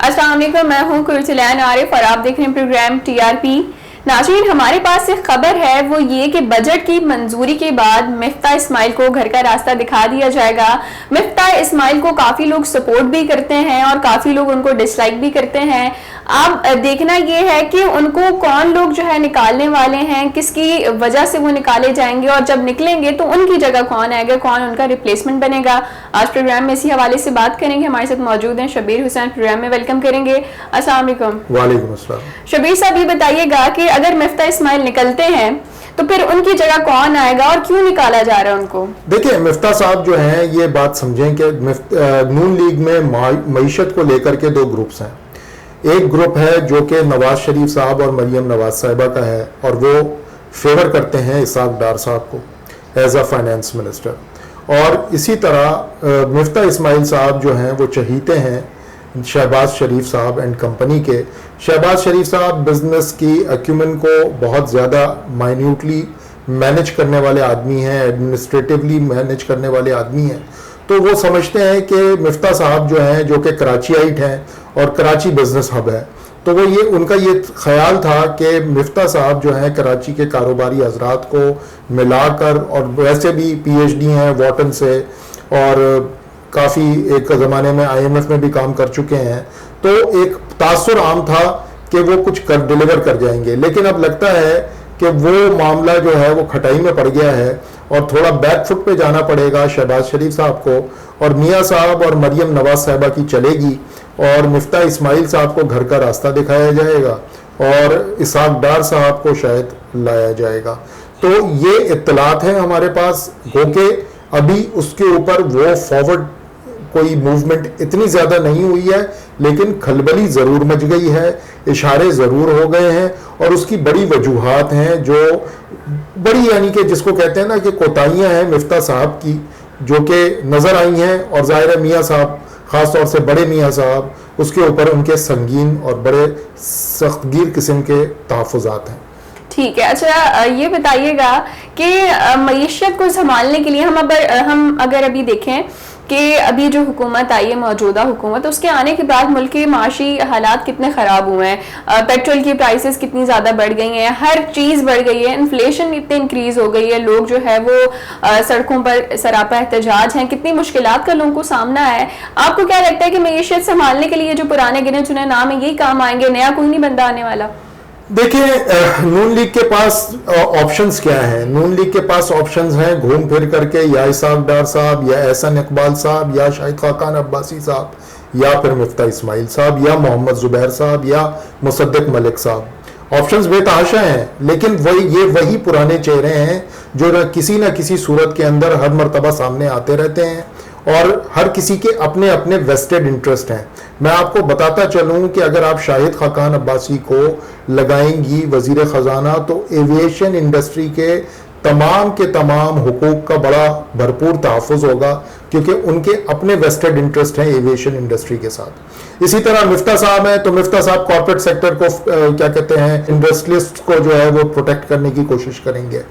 अस्सलाम वालेकुम, मैं हूं कुरसलान आरिफ और आप देख रहे हैं प्रोग्राम टीआरपी। नाज़रीन, हमारे पास एक खबर है, वो ये कि बजट की मंजूरी के बाद मिफ्ता इस्माइल को घर का रास्ता दिखा दिया जाएगा। मिफ्ता इस्माइल को काफ़ी लोग सपोर्ट भी करते हैं और काफ़ी लोग उनको डिसलाइक भी करते हैं। अब देखना ये है कि उनको कौन लोग जो है निकालने वाले हैं, किसकी वजह से वो निकाले जाएंगे और जब निकलेंगे तो उनकी जगह कौन आएगा, कौन उनका रिप्लेसमेंट बनेगा। आज प्रोग्राम में इसी हवाले से बात करेंगे। हमारे साथ मौजूद हैं शबीर हुसैन, प्रोग्राम में वेलकम करेंगे। अस्सलाम वालेकुम। वालेकुम अस्सलाम। शबीर साहब, ये बताइएगा कि अगर मिफ्ता इस्माइल निकलते हैं तो फिर उनकी जगह कौन आएगा और क्यों निकाला जा रहा है उनको? देखिए, मिफ्ता साहब जो हैं, ये बात समझें कि नून लीग में मईशत को लेकर के दो ग्रुप्स हैं। एक ग्रुप है जो कि नवाज शरीफ साहब और मरियम नवाज साहिबा का है और वो फेवर करते हैं इसाक डार साहब को एज अ फाइनेंस मिनिस्टर, और इसी तरह मिफ्ता इस्माइल साहब जो हैं वो चहीते हैं शहबाज शरीफ साहब एंड कंपनी के। शहबाज शरीफ साहब बिजनेस की अक्यूमेन को बहुत ज़्यादा माइन्यूटली मैनेज करने वाले आदमी हैं, एडमिनिस्ट्रेटिवली मैनेज करने वाले आदमी हैं। तो वो समझते हैं कि मिफ्ता साहब जो हैं, जो कि कराचीआइट हैं और कराची बिजनेस हब है, तो वो उनका ये ख्याल था कि मिफ्ता साहब जो हैं कराची के कारोबारी हजरात को मिलाकर, और वैसे भी पीएचडी हैं वॉटन से और काफ़ी एक ज़माने में आईएमएफ में भी काम कर चुके हैं, तो एक तासुर आम था कि वो कुछ डिलीवर कर जाएंगे। लेकिन अब लगता है कि वो मामला जो है वो खटाई में पड़ गया है और थोड़ा बैक फुट पे जाना पड़ेगा शहबाज शरीफ साहब को, और मियाँ साहब और मरियम नवाज साहिबा की चलेगी और मिफ्ता इस्माइल साहब को घर का रास्ता दिखाया जाएगा और इसाक डार साहब को शायद लाया जाएगा। तो ये इत्तलात हैं हमारे पास, क्योंकि अभी उसके ऊपर वो फॉरवर्ड कोई मूवमेंट इतनी ज़्यादा नहीं हुई है, लेकिन खलबली ज़रूर मच गई है, इशारे ज़रूर हो गए हैं और उसकी बड़ी वजूहात हैं जो बड़ी, यानी कि जिसको कहते हैं ना कि कोताहियाँ हैं मिफ्ता साहब की, जो कि नज़र आई हैं। और ज़ाहिर है मियाँ साहब, ख़ास तौर से बड़े मियाँ साहब, उसके ऊपर उनके संगीन और बड़े सख्तगीर किस्म के तहफ़्फ़ुज़ात हैं। ठीक है। अच्छा, ये बताइएगा कि मईशत को संभालने के लिए हम अगर अभी देखें कि अभी जो हुकूमत आई है, मौजूदा हुकूमत, उसके आने के बाद मुल्क के माशी हालात कितने ख़राब हुए हैं। पेट्रोल की प्राइसेस कितनी ज़्यादा बढ़ गई हैं, हर चीज़ बढ़ गई है, इन्फ्लेशन इतनी इंक्रीज़ हो गई है, लोग जो है वो सड़कों पर सरापा एहतजाज हैं, कितनी मुश्किलात का लोगों को सामना है। आपको क्या लगता है कि मईशत संभालने के लिए जो पुराने गिने चुने नाम है यही काम आएंगे, नया कोई नहीं बंदा आने वाला? देखिए, नून लीग के पास ऑप्शंस क्या हैं? नून लीग के पास ऑप्शंस हैं घूम फिर करके या इसाक डार साहब या एहसन इकबाल साहब या शाहिद खाकान अब्बासी साहब या फिर मिफ्ता इस्माइल साहब या मोहम्मद जुबैर साहब या मुसद्दिक मलिक साहब। ऑप्शंस बेतहाशा हैं, लेकिन वही पुराने चेहरे हैं जो न किसी सूरत के अंदर हर मर्तबा सामने आते रहते हैं और हर किसी के अपने अपने वेस्टेड इंटरेस्ट हैं। मैं आपको बताता चलूं कि अगर आप शाहिद खाकान अब्बासी को लगाएंगी वजीर ख़जाना, तो एविएशन इंडस्ट्री के तमाम हुकूक का बड़ा भरपूर तहफ़्फ़ुज़ होगा, क्योंकि उनके अपने वेस्टेड इंटरेस्ट हैं एविएशन इंडस्ट्री के साथ। इसी तरह मिफ्ता साहब हैं, तो मिफ्ता साहब कॉर्पोरेट सेक्टर को क्या कहते हैं, इंडस्ट्रियलिस्ट को जो है वो प्रोटेक्ट करने की कोशिश करेंगे।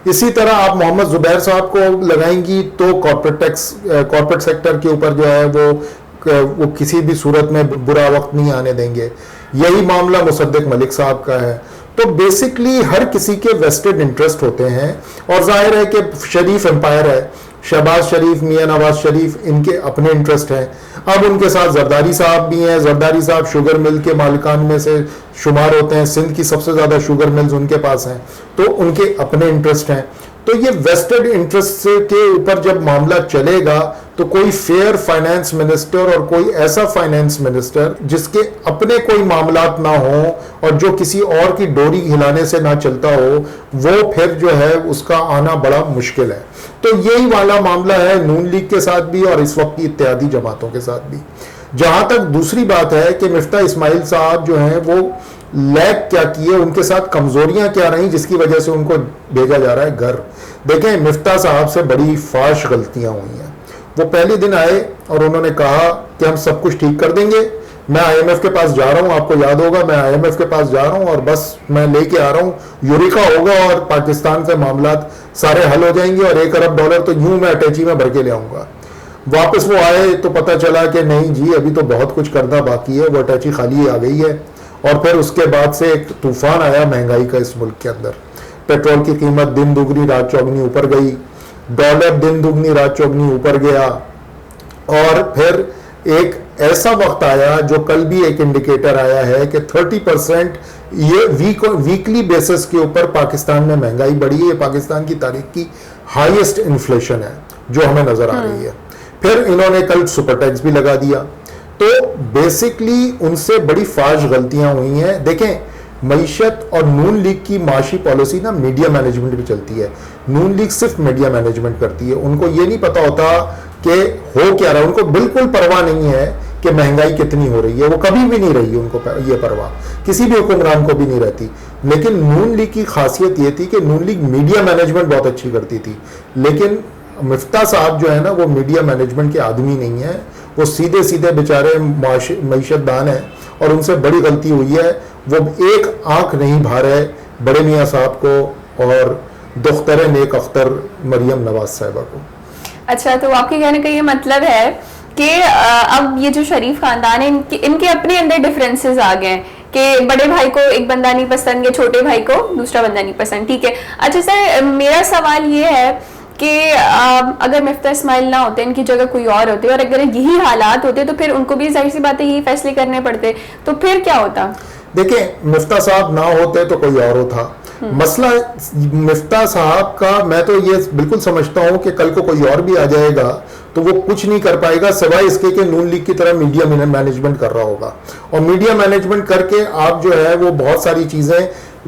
इसी तरह आप मोहम्मद जुबैर साहब को लगाएंगी तो कॉर्पोरेट सेक्टर के ऊपर जो है वो किसी भी सूरत में बुरा वक्त नहीं आने देंगे। यही मामला मुसद्दिक मलिक साहब का है। तो बेसिकली हर किसी के वेस्टेड इंटरेस्ट होते हैं और जाहिर है कि शरीफ एम्पायर है, शहबाज शरीफ, मियाँ नवाज शरीफ, इनके अपने इंटरेस्ट हैं। अब उनके साथ जरदारी साहब भी हैं। जरदारी साहब शुगर मिल के मालिकान में से शुमार होते हैं, सिंध की सबसे ज़्यादा शुगर मिल्स उनके पास हैं, तो उनके अपने इंटरेस्ट हैं। तो ये वेस्टेड इंटरेस्ट के ऊपर जब मामला चलेगा तो कोई फेयर फाइनेंस मिनिस्टर और कोई ऐसा फाइनेंस मिनिस्टर जिसके अपने कोई मामलात ना हो और जो किसी और की डोरी हिलाने से ना चलता हो, वो फिर जो है उसका आना बड़ा मुश्किल है। तो यही वाला मामला है नून लीग के साथ भी और इस वक्त की इत्तेहादी जमातों के साथ भी। जहां तक दूसरी बात है कि मिफ्ता इस्माइल साहब जो हैं वो लैग क्या किए, उनके साथ कमजोरियां क्या रही जिसकी वजह से उनको भेजा जा रहा है घर। देखें, मिफ्ता साहब से बड़ी फाश गलतियां हुई हैं। वो पहले दिन आए और उन्होंने कहा कि हम सब कुछ ठीक कर देंगे, मैं आईएमएफ के पास जा रहा हूं, आपको याद होगा मैं आईएमएफ के पास जा रहा हूं और बस मैं लेके आ रहा हूं, यूरिका होगा और पाकिस्तान से मामलात सारे हल हो जाएंगे और $1 अरब तो यूं मैं अटैची में भर के ले आऊंगा। वापस वो आए तो पता चला कि नहीं जी अभी तो बहुत कुछ करना बाकी है, वो अटैची खाली आ गई है। और फिर उसके बाद से एक तूफान आया महंगाई का इस मुल्क के अंदर। पेट्रोल की कीमत दिन दुगनी रात चौगनी ऊपर गई, डॉलर दिन दुगनी रात चौगनी ऊपर गया। और फिर एक ऐसा वक्त आया जो कल भी एक इंडिकेटर आया है कि 30% ये वीकली बेसिस के ऊपर पाकिस्तान में महंगाई बढ़ी है। ये पाकिस्तान की तारीख की हाईएस्ट इन्फ्लेशन है जो हमें नजर आ रही है। फिर इन्होंने कल सुपर टैक्स भी लगा दिया। तो बेसिकली उनसे बड़ी फाश गलतियां हुई हैं। देखें, मईशत और नून लीग की माशी पॉलिसी ना मीडिया मैनेजमेंट भी चलती है। नून लीग सिर्फ मीडिया मैनेजमेंट करती है। उनको ये नहीं पता होता कि हो क्या रहा है। उनको बिल्कुल परवाह नहीं है कि महंगाई कितनी हो रही है। वो कभी भी नहीं रही उनको ये परवाह, किसी भी हुक्मरान को भी नहीं रहती। लेकिन नून लीग की खासियत ये थी कि नून लीग मीडिया मैनेजमेंट बहुत अच्छी करती थी। लेकिन मिफ्ता साहब जो है ना, वो मीडिया मैनेजमेंट के आदमी नहीं है। वो सीधे सीधे बेचारे मईशतदान है और उनसे बड़ी गलती हुई है। वो एक आंख नहीं भा रहे बड़े मियाँ साहब को और दुख्तर नेक अख्तर मरियम नवाज साहिबा को। अच्छा, तो आपके कहने का ये मतलब है कि अब ये जो शरीफ खानदान है इनके अपने अंदर डिफरेंसेस आ गए हैं कि बड़े भाई को एक बंदा नहीं पसंद या छोटे भाई को दूसरा बंदा नहीं पसंद। ठीक है। अच्छा सर, मेरा सवाल ये है कि अगर मिफ्ता इस्माइल ना होते, इनकी जगह कोई और होते और अगर यही हालात होते तो फिर उनको भी जाहिर सी बात है यही फैसले करने पड़ते, तो फिर क्या होता? देखिए, मिफ्ता साहब ना होते तो कोई और होता। मसला मिफ्ता साहब का मैं तो ये बिल्कुल समझता हूं कि कल को कोई और भी आ जाएगा तो वो कुछ नहीं कर पाएगा सिवाय इसके कि नून लीग की तरह मीडिया मैनेजमेंट कर रहा होगा। और मीडिया मैनेजमेंट करके आप जो है वो बहुत सारी चीजें,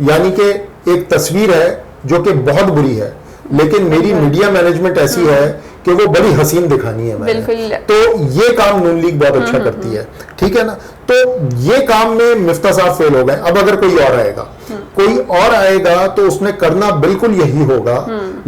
यानी कि एक तस्वीर है जो कि बहुत बुरी है, लेकिन मेरी मीडिया मैनेजमेंट ऐसी है कि वो बड़ी हसीन दिखानी है मैंने। तो ये काम नून लीग बहुत अच्छा करती है। ठीक है ना। तो ये काम में मिफ्ता साहब फेल हो गए। अब अगर कोई और आएगा, कोई और आएगा तो उसने करना बिल्कुल यही होगा,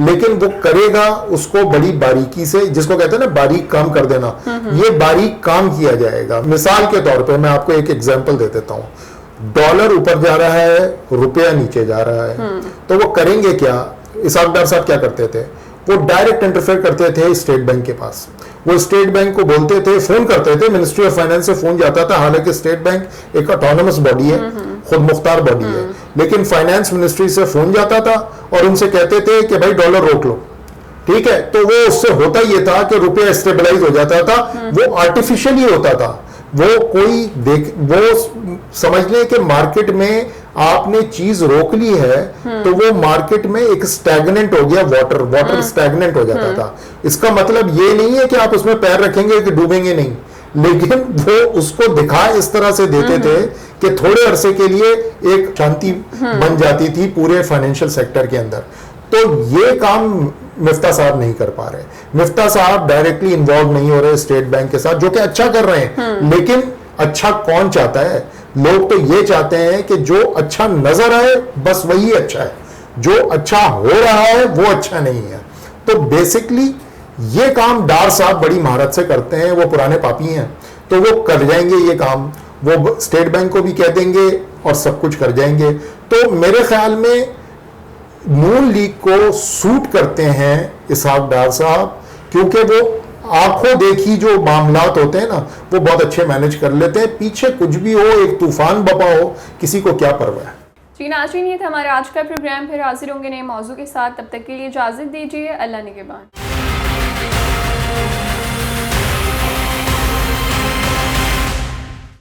लेकिन वो करेगा उसको बड़ी बारीकी से, जिसको कहते हैं ना बारीक काम कर देना। ये बारीक काम किया जाएगा। मिसाल के तौर पे मैं आपको एक एग्जांपल दे देता हूं। डॉलर ऊपर जा रहा है, रुपया नीचे जा रहा है, तो वो करेंगे क्या? इसाक डार साहब क्या करते थे? वो डायरेक्ट इंटरफेयर करते थे स्टेट बैंक के पास। वो स्टेट बैंक को बोलते थे, फोन करते थे, मिनिस्ट्री ऑफ फाइनेंस से फोन जाता था। हालांकि स्टेट बैंक एक ऑटोनमस बॉडी है, खुद मुख्तार बॉडी है, लेकिन फाइनेंस मिनिस्ट्री से फोन जाता था और उनसे कहते थे कि भाई डॉलर रोक लो। ठीक है। तो वो उससे होता ये था कि रुपया स्टेबलाइज हो जाता था। वो आर्टिफिशियली होता था। वो समझ लें कि मार्केट में आपने चीज रोक ली है तो वो मार्केट में एक स्टैग्नेंट हो गया, वाटर स्टैग्नेंट हो जाता था। इसका मतलब ये नहीं है कि आप उसमें पैर रखेंगे कि डूबेंगे नहीं, लेकिन वो उसको दिखा इस तरह से देते थे कि थोड़े अरसे के लिए एक शांति बन जाती थी पूरे फाइनेंशियल सेक्टर के अंदर। तो ये काम मिफ्ता साहब नहीं कर पा रहे। मिफ्ता साहब डायरेक्टली इन्वॉल्व नहीं हो रहे स्टेट बैंक के साथ, जो कि अच्छा कर रहे हैं। लेकिन अच्छा कौन चाहता है? लोग तो ये चाहते हैं कि जो अच्छा नजर आए बस वही अच्छा है, जो अच्छा हो रहा है वो अच्छा नहीं है। तो बेसिकली ये काम डार साहब बड़ी महारत से करते हैं। वो पुराने पापी हैं तो वो कर जाएंगे ये काम। वो स्टेट बैंक को भी कह देंगे और सब कुछ कर जाएंगे। तो मेरे ख्याल में नून लीग को सूट करते हैं इसाक डार साहब, क्योंकि वो आंखों देखी जो मामलात होते हैं ना वो बहुत अच्छे मैनेज कर लेते हैं। पीछे कुछ भी हो, एक तूफान बपा हो, किसी को क्या परवाह है। जी नाज़रीन, ये था हमारा आज का प्रोग्राम। फिर हाजिर होंगे नए मौजू के साथ। तब तक के लिए इजाजत दीजिए। अल्लाह निगहबान।